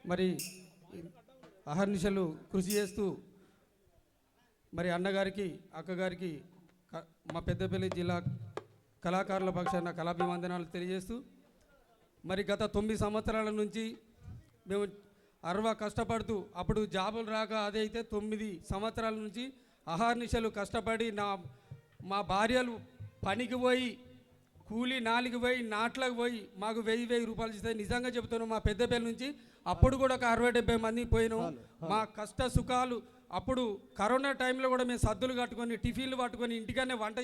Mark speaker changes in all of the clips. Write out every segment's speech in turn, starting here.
Speaker 1: మరి అహర్నిశలు కృషి చేస్తూ మరి అన్నగారికి అక్కగారికి మా పెద్దపల్లి జిల్లా కళాకారుల పక్షాన కళాభివందనాలు తెలియజేస్తూ మరి గత 9 సంవత్సరాల నుంచి మేము కష్టపడుతూ అప్పుడు జాబులు రాక అదైతే 9 సంవత్సరాల నుంచి అహర్నిశలు కష్టపడి మా భార్యలు పనికి పోయి కూలి 4కి పోయి నాట్లకు పోయి మాకు 1000 రూపాయలు ఇస్తాయి. నిజంగా చెబుతున్నాం, మా పెద్దపల్లి నుంచి అప్పుడు కూడా ఒక 60-70 మంది పోయినాం. మా కష్ట సుఖాలు అప్పుడు కరోనా టైంలో కూడా మేము సద్దులు కట్టుకొని టిఫిన్లు పట్టుకొని ఇంటికనే వంట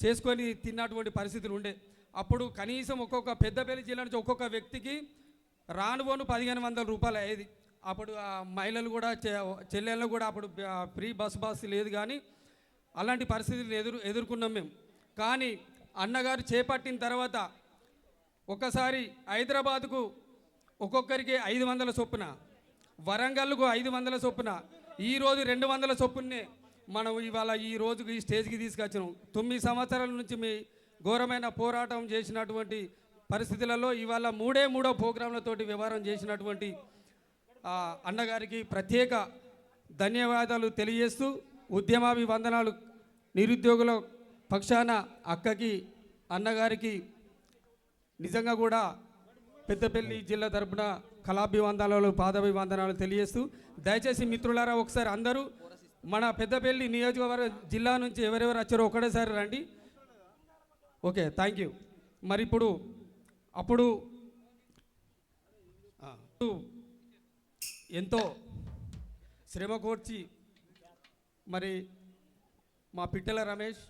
Speaker 1: చేసుకొని తిన్నటువంటి పరిస్థితులు ఉండే. అప్పుడు కనీసం ఒక్కొక్క పెద్దపల్లి జిల్లా నుంచి ఒక్కొక్క వ్యక్తికి రానుబోను 1500 రూపాయలు అయ్యేది. అప్పుడు మహిళలు కూడా చెల్లెళ్ళు కూడా అప్పుడు ఫ్రీ బస్ లేదు, కానీ అలాంటి పరిస్థితులు ఎదుర్కొన్నాం మేము. కానీ అన్నగారు చేపట్టిన తర్వాత ఒకసారి హైదరాబాద్కు ఒక్కొక్కరికి 500 చొప్పున, వరంగల్కు 500 చొప్పున, ఈరోజు 200 చొప్పునే మనం ఇవాళ ఈ రోజుకి ఈ స్టేజ్కి తీసుకొచ్చినాం. 9 సంవత్సరాల నుంచి మీ ఘోరమైన పోరాటం చేసినటువంటి పరిస్థితులలో ఇవాళ మూడో ప్రోగ్రాంలతోటి వ్యవహారం చేసినటువంటి అన్నగారికి ప్రత్యేక ధన్యవాదాలు తెలియజేస్తూ ఉద్యమాభివందనాలు నిరుద్యోగుల పక్షాన అక్కకి అన్నగారికి నిజంగా కూడా పెద్దపల్లి జిల్లా తరపున కళాభివందనాలు పాదాభివందనాలు తెలియజేస్తూ దయచేసి మిత్రులారా ఒకసారి అందరూ మన పెద్దపల్లి నియోజకవర్గ జిల్లా నుంచి ఎవరెవరు వచ్చారో ఒకటేసారి రండి. Okay, thank you. మరి అప్పుడు ఎంతో శ్రమ కోర్చి మరి మా పిట్టల రమేష్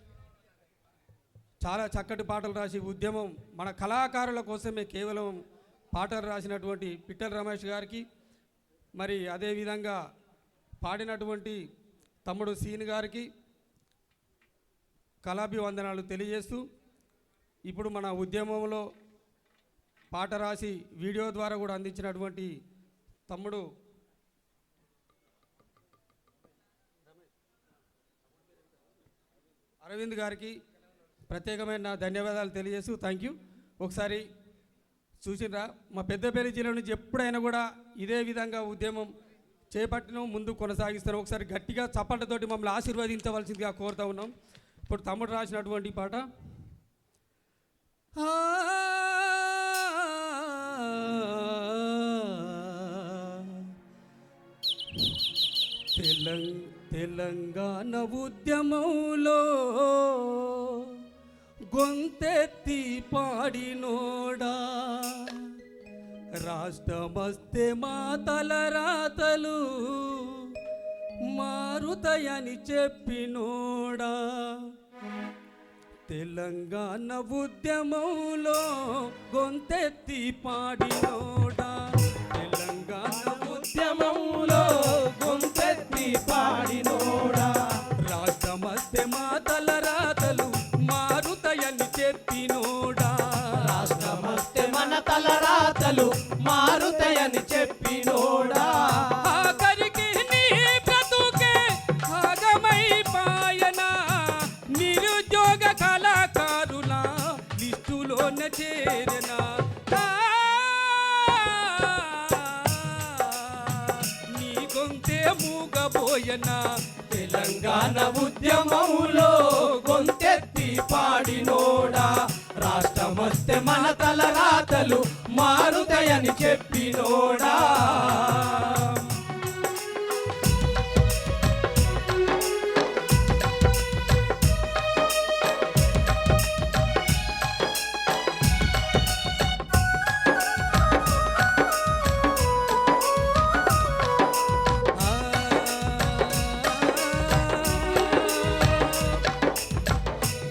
Speaker 1: చాలా చక్కటి పాటలు రాసి ఉద్యమం మన కళాకారుల కోసమే కేవలం పాటలు రాసినటువంటి పిట్టల రమేష్ గారికి, మరి అదేవిధంగా పాడినటువంటి తమ్ముడు సీన్ గారికి కళాభివందనాలు తెలియజేస్తూ ఇప్పుడు మన ఉద్యమంలో పాట రాసి వీడియో ద్వారా కూడా అందించినటువంటి తమ్ముడు అరవింద్ గారికి ప్రత్యేకమైన ధన్యవాదాలు తెలియజేస్తూ థ్యాంక్ యూ. ఒకసారి చూసినరా మా పెద్దపల్లి జిల్లా నుంచి ఎప్పుడైనా కూడా ఇదే విధంగా ఉద్యమం చేపట్టిన ముందు కొనసాగిస్తారు. ఒకసారి గట్టిగా చప్పట్లతోటి మమ్మల్ని ఆశీర్వదించవలసిందిగా కోరుతూ ఉన్నాం. ఇప్పుడు తమ్ముడు రాసినటువంటి పాట తెలంగాణ ఉద్యమంలో గొంతెత్తి పాడినోడా, రాష్ట్రమస్తే మా తలరాతలు మారుతాయని చెప్పినోడా, తెలంగాణ ఉద్యమంలో గొంతెత్తి పాడినోడా, తెలంగాణ ఉద్యమంలో గొంతెత్తి పాడినోడా, రాష్ట్రమస్తే మా తలరాతలు మారుతాయని చెప్పినోడా,
Speaker 2: రాష్ట్రమస్తే మన తలరాతలు మారుతాయని చెప్పినోడా,
Speaker 1: ఆఖరికి నీ బ్రతుకే భాగమైపాయనా, నిరుద్యోగ కళాకారుల లిస్టులోన చేరనా, నీ గొంతే మూగబోయనా,
Speaker 2: తెలంగాణ ఉద్యమంలో గొంతెత్తి పాడినోడా, రాష్ట్రమస్తే మన తలరాతలు మారుతాయని చెప్పినోడా.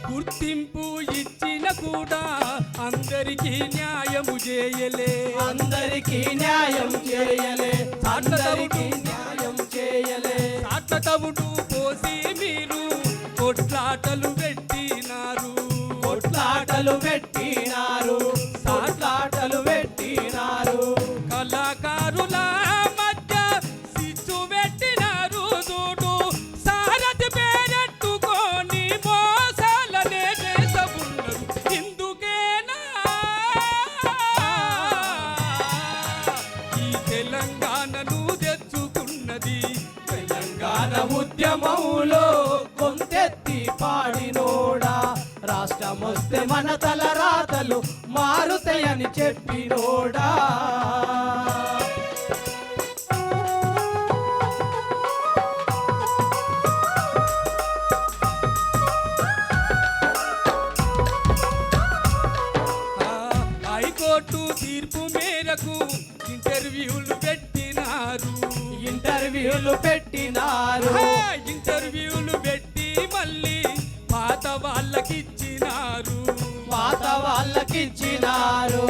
Speaker 1: గుర్తింపు ఇచ్చిన కూడా అందరికీ న్యాయము చేయలే,
Speaker 2: అందరికీ న్యాయం చేయలే, అందరికీ న్యాయం చేయలే,
Speaker 1: తవుడు పోసి మీరు కొట్లాటలు పెట్టినారు,
Speaker 2: కొట్లాటలు పెట్టినారు, కొట్లాటలు పెట్టినారు,
Speaker 1: కళాకారుల మధ్య సిచ్చు పెట్టినారు, చూడు సారథి పేరెట్టుకొని మోసాలనే చేసబున్నారు, ఇందుకేనా
Speaker 2: రాష్ట్రమొస్తే మన తలరాతలు మారుతాయని చెప్పినోడా.
Speaker 3: హైకోర్టు తీర్పు మేరకు ఇంటర్వ్యూలు పెట్టినారు.
Speaker 2: ఇంటర్వ్యూలు పెట్టినారు.
Speaker 3: ఇంటర్వ్యూలు పెట్టి మళ్ళీ పాత వాళ్ళకిచ్చినారు.
Speaker 2: పాత వాళ్ళకిచ్చినారు.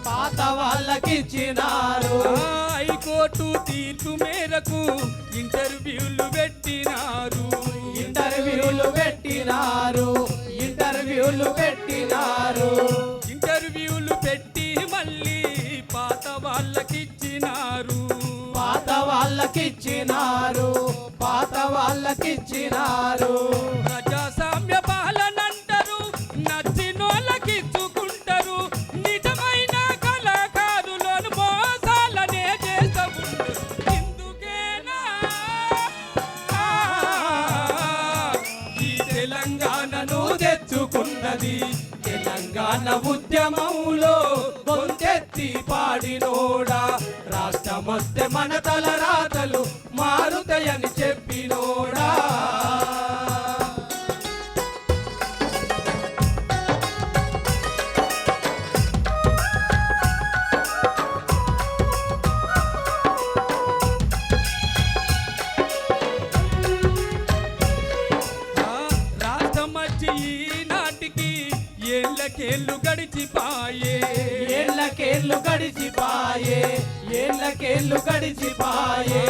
Speaker 2: పాత వాళ్ళకిచ్చినారు.
Speaker 3: హైకోర్టు తీర్పు మేరకు ఇంటర్వ్యూలు పెట్టినారు.
Speaker 2: ఇంటర్వ్యూలు పెట్టినారు. ఇంటర్వ్యూలు పెట్టినారు.
Speaker 3: ఇంటర్వ్యూలు పెట్టి మళ్ళీ పాత వాళ్ళకిచ్చినారు.
Speaker 2: పాత వాళ్ళకిచ్చినారు. పాత వాళ్ళకిచ్చినారు.
Speaker 3: ప్రజాస్వామ్య పాలనంటారు, నచ్చినోళ్ళకిచ్చుకుంటారు. నిజమైన కళాకారులను మోసాలనే చేస్తూ ఉంటారు. ఇందుకేనా ఈ తెలంగాణను
Speaker 2: తెచ్చుకున్నది? తెలంగాణ ఉద్యమంలో గొంతెత్తి పాడినోడా. రాష్ట్రమొస్తే మన తలరాతలు మారుతాయని చెప్పినోడా.
Speaker 3: రాష్ట్రమచ్చి ఈనాటికి ఏళ్ళకేళ్ళు గడిచిపాయే.
Speaker 2: ఏళ్ళకేళ్ళు గడిచిపాయే. ఏళ్ళకేళ్ళు గడిచిపాయే.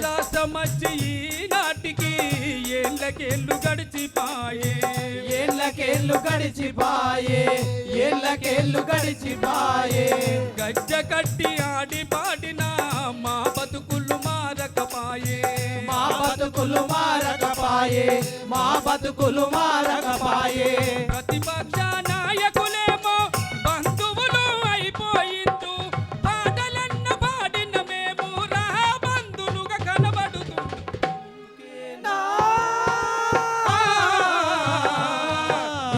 Speaker 3: రాష్ట్రమచ్చి ఈనాటికి ఏళ్ళకేళ్ళు గడిచిపాయే.
Speaker 2: ఏళ్ళకేళ్ళు గడిచిపాయే. ఏళ్ళకేళ్ళు గడిచిపాయే.
Speaker 3: గజ్జ కట్టి ఆడి పాడిన మా బతుకులు మారకపాయే.
Speaker 2: మా బతుకులు మారకపాయే. మా బతుకులు మారకపాయే.
Speaker 3: ప్రతిపక్ష నాయకులేమో బంధువులు అయిపోయిందు. పాటలన్న పాడిన మేము రా బంధులుగా కనబడుతూ.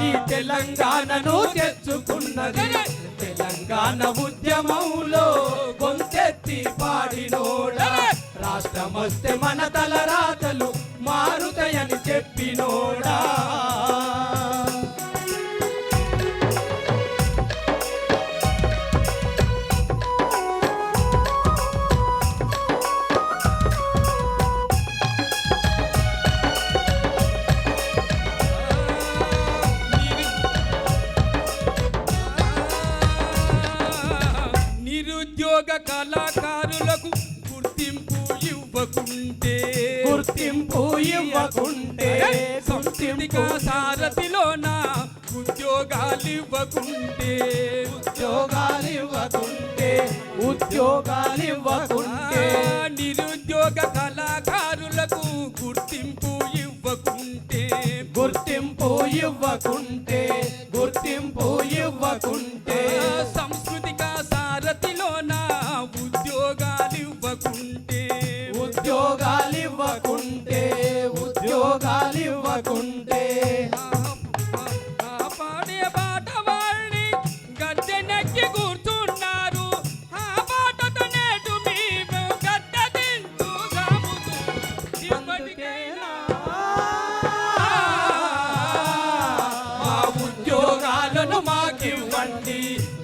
Speaker 2: ఈ తెలంగాణను తెచ్చుకున్నది తెలంగాణ ఉద్యమంలో గొంతెత్తి పాడినోడా. రాష్ట్రమొస్తే మన తలరాతలు మారుతాయని చెప్పినోడా.
Speaker 3: నిరుద్యోగ కళాకారులకు గుర్తింపు ఇవ్వకుంటే.
Speaker 2: గుర్తింపు ఇవ్వకుంటే.
Speaker 3: సంస్కృతిక సారథిలోన ఉద్యోగాలు ఇవ్వకుంటే.
Speaker 2: ఉద్యోగాలు ఇవ్వకుంటే. ఉద్యోగాలు ఇవ్వకుంటే.
Speaker 3: నిరుద్యోగ కళాకారులకు గుర్తింపు ఇవ్వకుంటే.
Speaker 2: గుర్తింపు ఇవ్వకుంటే. గుర్తింపు ఇవ్వకుంటే.
Speaker 3: సంస్కృతిక సారథిలోన ఉద్యోగాలు ఇవ్వకుంటే.
Speaker 2: ఉద్యోగాలు ఇవ్వకుంటే. ఉద్యోగాలు ఇవ్వకుంటే.
Speaker 3: పాడే బాట వాళ్ళని గద్దెనెక్కి కూర్చున్నారు. ఆ బాటతో నేటు మేము గడ్డ తింటూ సాగుతూ ఇప్పటికైనా
Speaker 2: మా ఉద్యోగాలను మాకివ్వండి.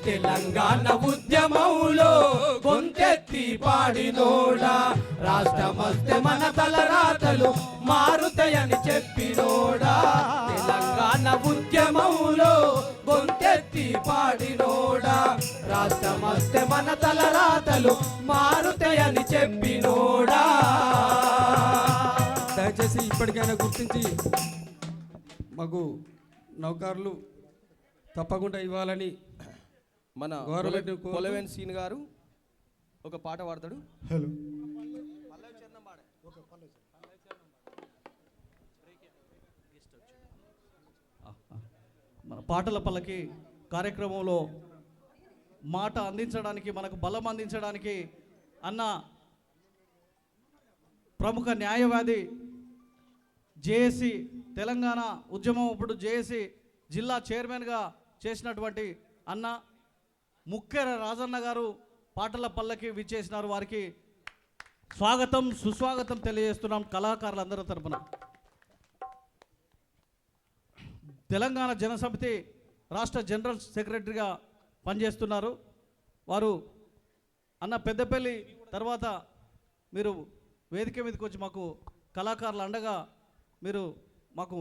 Speaker 2: తెలంగాణ ఉద్యమంలో గొంతెత్తి పాడినోడా. రాష్ట్రమొస్తే మన తలరాతలు మారుతాయని చెప్పినోడా. తెలంగాణ ఉద్యమంలో గొంతెత్తి పాడినోడా. రాష్ట్రమొస్తే మన తలరాతలు మారుతాయని చెప్పినోడా.
Speaker 1: దయచేసి ఇప్పటికైనా గుర్తించి మాకు నౌకర్లు తప్పకుండా ఇవ్వాలని
Speaker 4: మన
Speaker 1: గవర్నమెంట్
Speaker 4: పొలవెన్ సీన్ గారు ఒక పాట పాడతాడు.
Speaker 1: హలో
Speaker 5: మన పాటల పల్లకి కార్యక్రమంలో మాట అందించడానికి, మనకు బలం అందించడానికి అన్న ప్రముఖ న్యాయవాది జేఏసీ తెలంగాణ ఉద్యమం ఇప్పుడు జేఏసీ జిల్లా చైర్మన్గా చేసినటువంటి అన్న ముక్కెర రాజన్న గారు పాటల పల్లకి విచ్చేసినారు. వారికి స్వాగతం సుస్వాగతం తెలియజేస్తున్నాం కళాకారులందరి తరపున. తెలంగాణ జనసమితి రాష్ట్ర జనరల్ సెక్రటరీగా పనిచేస్తున్నారు వారు. అన్న పెద్దపల్లి తర్వాత మీరు వేదిక మీదకి వచ్చి మాకు కళాకారుల అండగా మీరు మాకు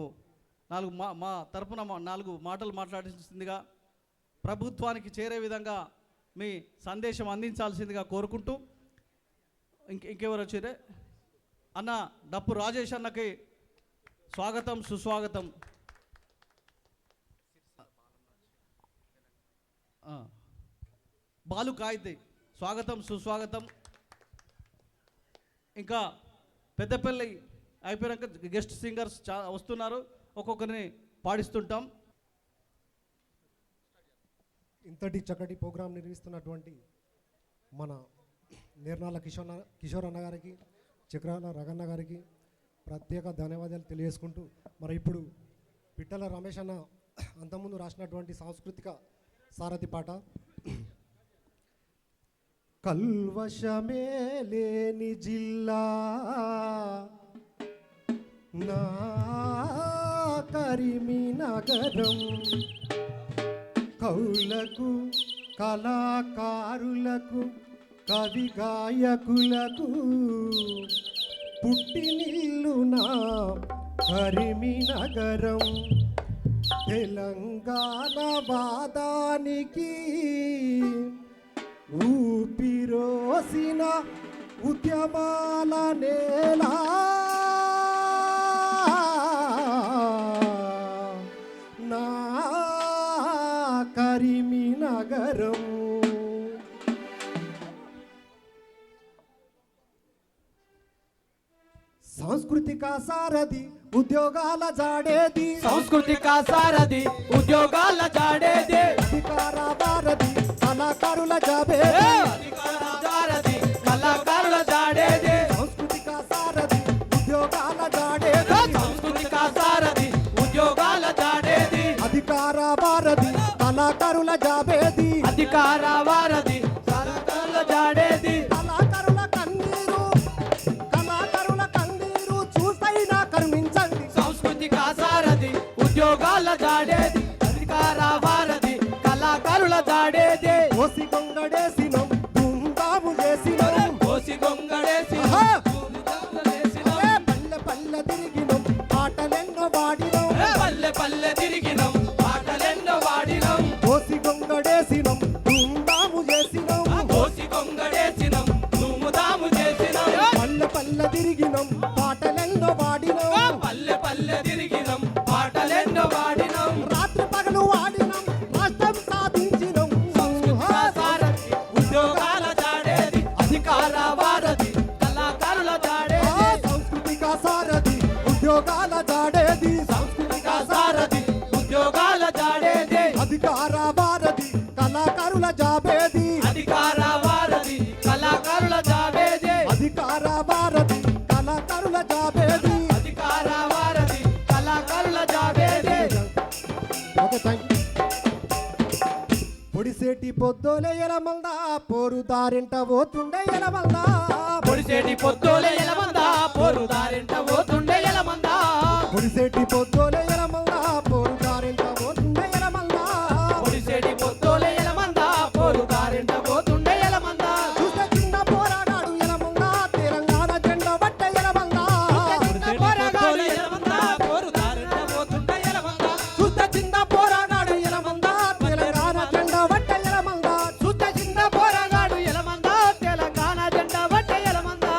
Speaker 5: మా తరపున 4 మాటలు మాట్లాడాల్సిందిగా, ప్రభుత్వానికి చేరే విధంగా మీ సందేశం అందించాల్సిందిగా కోరుకుంటూ ఇంకెవరు వచ్చారే అన్న డప్పు రాజేష్ అన్నకి స్వాగతం సుస్వాగతం. బాలు కాయితే స్వాగతం సుస్వాగతం. ఇంకా పెద్దపల్లి అయిపోయాక గెస్ట్ సింగర్స్ వస్తున్నారు, ఒక్కొక్కరిని పాడిస్తుంటాం.
Speaker 6: ఇంతటి చక్కటి ప్రోగ్రాం నిర్వహిస్తున్నటువంటి మన నిర్నాల కిషోర్ అన్న గారికి, చక్రాల రగన్న గారికి ప్రత్యేక ధన్యవాదాలు తెలియజేసుకుంటూ, మరి ఇప్పుడు పిట్టల రమేష్ అన్న అంతకుముందు రాసినటువంటి సాంస్కృతిక సారథి పాట కల్వశమే లేని జిల్లా నా కరీంనగరం, కవులకు కళాకారులకు కవి గాయకులకు పుట్టినిల్లు నా కరీంనగరం, తెలంగాణ వాదానికి ఊపిరోసిన ఉద్యమాల నేలా నా కరీంనగరం. సాంస్కృతిక సారథి ఉద్యోగాల జాడేది,
Speaker 2: సాంస్కృతిక సారథి ఉద్యోగాల జాడేది,
Speaker 6: అధికార భారతి కళాకారుల జాబేది,
Speaker 2: అధికార సారథి కళాకారుల జాడేది,
Speaker 6: సాంస్కృతిక సారథి ఉద్యోగాల జాడేది,
Speaker 2: సాంస్కృతిక సారథి ఉద్యోగాల జాడేది,
Speaker 6: అధికార భారతి కళాకారుల జాబేది,
Speaker 2: అధికార వారధి కళాకారుల జాడేది,
Speaker 6: కళాకారుల కన్నీరు చూసైనా కరుణించండి,
Speaker 2: సాంస్కృతిక సారథి ఉద్యోగాల జాడేది, అధికార వారధి కళాకారుల జాడేది,
Speaker 6: ఓసి గొంగడేసినం ధూమ్ధాము చేసినం,
Speaker 2: కోసి గొంగడేసి
Speaker 6: పల్లె పల్లె తిరిగినం పాటలెన్నో వాడినం,
Speaker 2: పల్లె పల్లె తిరిగినం పాటలెన్నో వాడినం,
Speaker 6: ఓసి గొంగడేసినం ధూమ్ధాము చేసినం,
Speaker 2: కోసి గొంగడేసినం ధూముదాము చేసినం,
Speaker 6: పల్లె పల్లె తిరిగినం పాటలెన్నో వాడినం,
Speaker 2: పల్లె పల్లె తిరిగినం పాటలెన్నో వాడినం,
Speaker 6: రాత్రి పగలు వాడినం రాష్ట్రం సాధించినం,
Speaker 2: సారథి ఉద్యోగాల జాడేది, అధికార వారధి కళాకారుల జాడేది,
Speaker 6: సాంస్కృతిక సారథి ఉద్యోగాల జాడేది,
Speaker 2: సాంస్కృతిక సారథి ఉద్యోగాల జాడేది,
Speaker 6: అధికార భారతి కళాకారుల జాబేది,
Speaker 2: అధికార వారధి కళాకారుల జాబేది,
Speaker 6: అధికార భారతి కళాకారుల జాబేది.
Speaker 2: అధికార వారధి కళాకారుల జాబేది.
Speaker 6: పొడిసేటి పొద్దోలే ఎలమందా పోరు దారింట పోతుండే ఎలమందా,
Speaker 2: పొడిసేటి పొత్తోలే ఎలమందా పోరు దారింట పోతుండే ఎలమందా,
Speaker 6: పొడిసేటి పొద్దోలే ఎలమందా పోరు దారింట పోతుండే ఎలమందా,
Speaker 2: పొడిసేటి పొత్తోలే ఎలమందా పోరు దారింట పోతుండే ఎలమందా,
Speaker 6: చూస్తే చిన్న పోరాడాడు ఎలమందా తెలంగాణ జెండా బట్ట ఎలమందా,
Speaker 2: పోరాగాడు ఎలమందా పోరు దారింట పోతుండే ఎలమందా,
Speaker 6: చూస్తే చిన్న పోరాడాడు ఎలమందా తెలంగాణ జెండా బట్ట ఎలమందా,
Speaker 2: చూస్తే చిన్న పోరాగాడు ఎలమందా తెలంగాణ జెండా బట్ట ఎలమందా,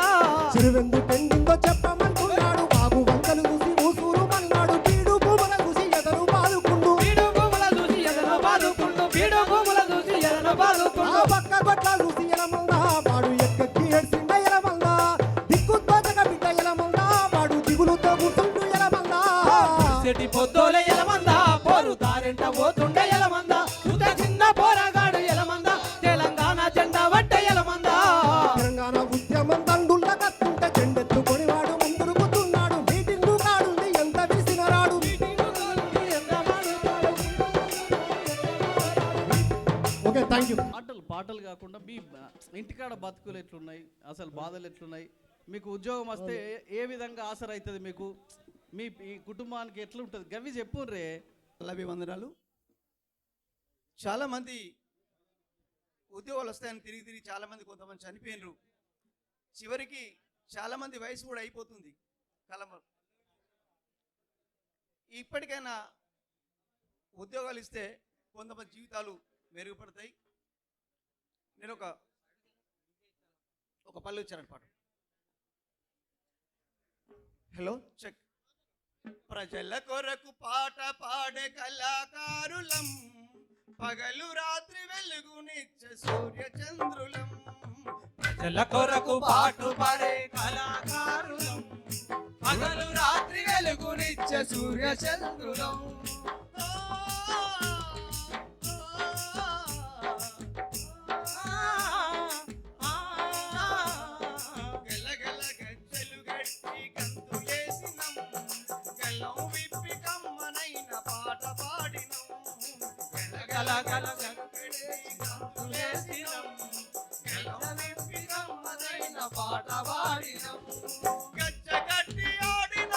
Speaker 6: చిరువెందు పెండిందో చెప్పమంటున్నాడు బాబు వంకలు చూసి ఊసూరు మన్నాడు, పీడు భూముల చూసి ఎదరు బాదుకుండు,
Speaker 2: బీడు భూముల చూసి ఎదను బాదుకుంటూ, బీడు భూముల చూసి ఎదను
Speaker 6: ఆ
Speaker 2: బాదుకుంటూ,
Speaker 6: పక్క గొట్ల చూసి ఎలమందా వాడు ఎక్కకి ఏడ్చిండ ఎలమందా, దిక్కు తోచక బిడ్డ ఎలమందా వాడు దిగులుతో కూర్చుంటూ ఎలమందా,
Speaker 2: చెటి పొద్దోలే ఎలమందా పోరు దారింట పోతుండే ఎలమందా, చూస్తే చిన్న పోరాగాడు ఎలమందా తెలంగాణ జెండా బట్ట ఎలమందా,
Speaker 6: తెలంగాణ ఉద్యమం తండుల్ల కత్తుంటే జెండెత్తుకొని వాడు ముందుకు కూతున్నాడు, మీటింగు కాడుంది ఎంత విసినరాడు, ఓకే, థ్యాంక్ యూ.
Speaker 5: పాటలు కాకుండా మీ ఇంటికాడ బతుకులు ఎట్లున్నాయి, అసలు బాధలు ఎట్లున్నాయి, మీకు ఉద్యోగం వస్తే ఏ విధంగా ఆసర అవుతుంది, మీకు మీ ఈ కుటుంబానికి ఎట్లుంటుంది, గవి చెప్పుర్రే.
Speaker 7: అభివందనాలు. చాలామంది ఉద్యోగాలు వస్తాయని తిరిగి తిరిగి చాలామంది కొంతమంది చనిపోయినరు. చివరికి చాలామంది వయసు కూడా అయిపోతుంది. ఇప్పటికైనా ఉద్యోగాలు ఇస్తే కొంతమంది జీవితాలు మెరుగుపడతాయి. నేను ఒక పల్లె వచ్చాను పాట. Hello check. ప్రజల కొరకు పాట పాడే కళాకారులం, పగలు రాత్రి వెలుగునిచ్చే సూర్య చంద్రులం.
Speaker 2: ప్రజల కొరకు పాటు పాడే కళాకారులం, పగలు రాత్రి వెలుగునిచ్చే సూర్య చంద్రులం.
Speaker 7: గలగల గజ్జలు గట్టి గంతులేసినం, గల్లం విప్పి కమ్మనైన పాట పాడినం.
Speaker 2: గల గల గట్టి గంతులేసినం, గల్లం విప్పి కమ్మనైన పాట పాడినం.
Speaker 7: గజ్జ కట్టి ఆడిన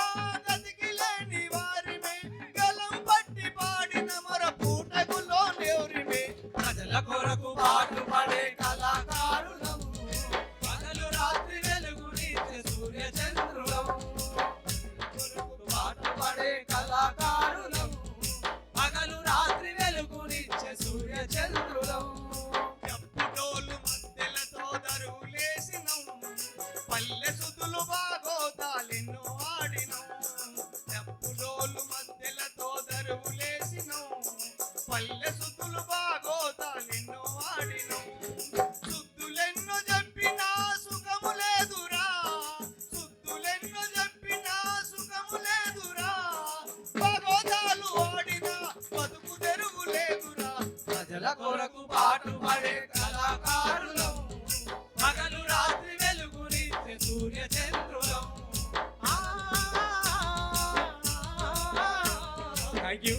Speaker 7: గతికి లేని వారిమే, గలం పట్టి పాడిన మొర పూటకులో నెవరిమే.
Speaker 2: ప్రజల కొరకు పాటు పాడే కళాకారులం, పగలు రాత్రి వెలుగునిచ్చే సూర్య చంద్రులం. పాటు పాడే కళాకారులం, పగలు రాత్రి వెలుగునిచ్చే సూర్య చంద్రులం.
Speaker 7: డప్పుడోలు మద్దెలతో దరువులేసినం, పల్లె సుతులు బాగోతాలెన్నో ఆడినం. డప్పుడోలు మద్దెలతో దరువులేసినం, పల్లె సుతులు బాగోతాలెన్నో ఆడినం. సుద్దులెన్నో చెప్పినా సుఖము లేదురా, సుద్దులెన్నో చెప్పినా సుఖము లేదురా. బాగోతాలు ఆడినా బతుకు తెరువు లేదురా.
Speaker 2: ప్రజల కొరకు పాటు పాడే కళాకారులం, పగలు రాత్రి వెలుగునిచ్చే సూర్య చంద్రులం.
Speaker 1: థ్యాంక్ యూ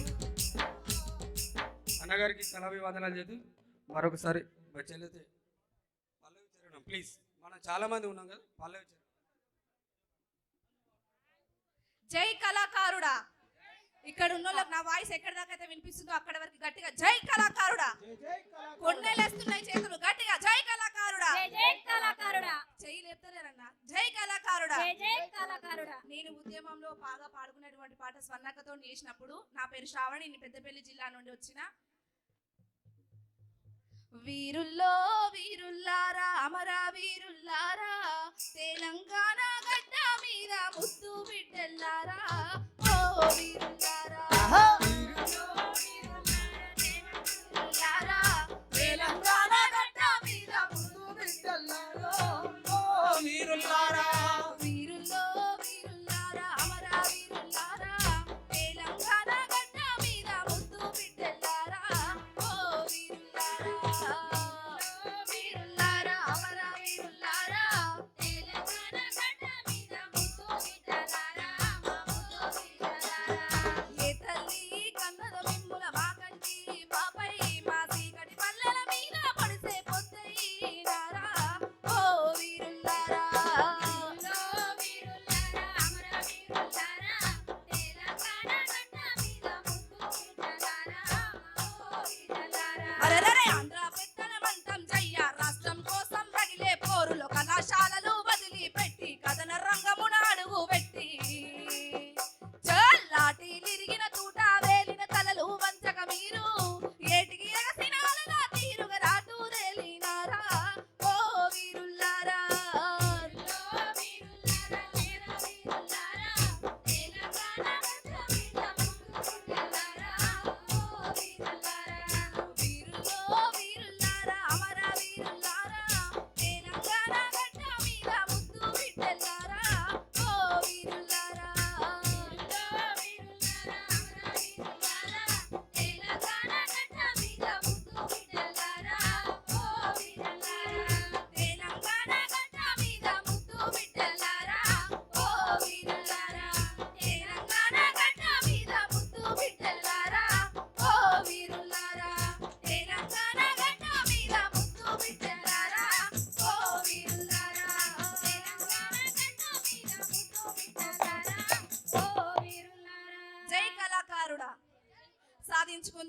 Speaker 1: అన్నగారికి కళాభివందనాలు చేస్తూ మరొకసారి వచ్చేలైతే పల్లవి చరణం ప్లీజ్. మనం చాలా మంది ఉన్నాం కదా, పల్లవి చరణం.
Speaker 8: జై కళాకారుడా. ఇక్కడ ఉన్న వాళ్ళకి నా వాయిస్ ఎక్కడి దాకా అయితే వినిపిస్తుందో అక్కడ వరకు గట్టిగా జై కళాకారుడా. కొన్నేలేస్తున్నాయి చేతులు గట్టిగా జై కళాకారుడా. చెయ్యి లేపుతలేరన్నా. జై కళాకారుడా. నేను ఉద్యమంలో బాగా పాడుకునేటువంటి పాట స్వర్ణకతో చేసినప్పుడు నా పేరు శ్రావణి, పెద్దపల్లి జిల్లా నుండి వచ్చిన. వీరుల్లో వీరుల్లారా, అమరా వీరుల్లారా, తెలంగాణ గడ్డ మీద ముద్దు బిడ్డల్లారా. ఓ వీరుల్లారా, తెలంగాణ గడ్డ మీద ముద్దు బిడ్డల్లారా.
Speaker 2: ఓ వీరుల్లారా,
Speaker 8: వీరుల్లో వీరుల్లారా, అమరా వీరుల్లారా, తెలంగాణ గడ్డ మీద ముద్దు బిడ్డల్లారా. ఓ వీరుల్లారా, వీరుల్లారా, అమరా వీరుల్లారా, తెలంగాణ గడ్డ మీద ముద్దు బిడ్డల్లారా. ఏ తల్లి కన్నద మిమ్ముల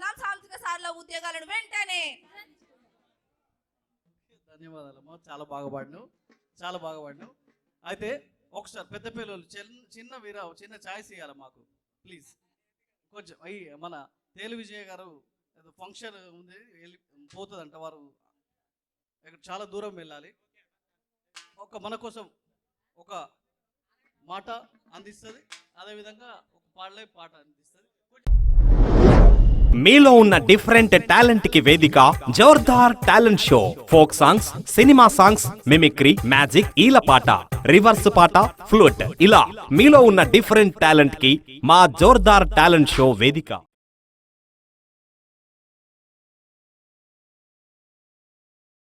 Speaker 8: కోరుతున్నాం సాంస్కృతిక సార్ల ఉద్యోగాలను వెంటనే.
Speaker 5: ధన్యవాదాలమ్మా, చాలా బాగా పాడినావు, చాలా బాగా పాడినావు. అయితే ఒకసారి పెద్ద పిల్లలు చిన్న చిన్న ఛాయిస్ ఇవ్వాలి మాకు ప్లీజ్. కొంచెం మన తేలు విజయ గారు ఏదో ఫంక్షన్ ఉంది, పోతుందంట, వారు ఇక్కడ చాలా దూరం వెళ్ళాలి. మన కోసం ఒక మాట అందిస్తుంది, అదేవిధంగా ఒక పాట అందిస్తుంది.
Speaker 9: మీలో ఉన్న డిఫరెంట్ టాలెంట్ కి వేదిక Jordar talent show. Folk songs, cinema songs, mimicry, magic, ఈలపాట, రివర్స్ పాట, ఫ్లూట్, ఇలా మీలో ఉన్న డిఫరెంట్ టాలెంట్ కి మా జోర్దార్ టాలెంట్ షో వేదిక.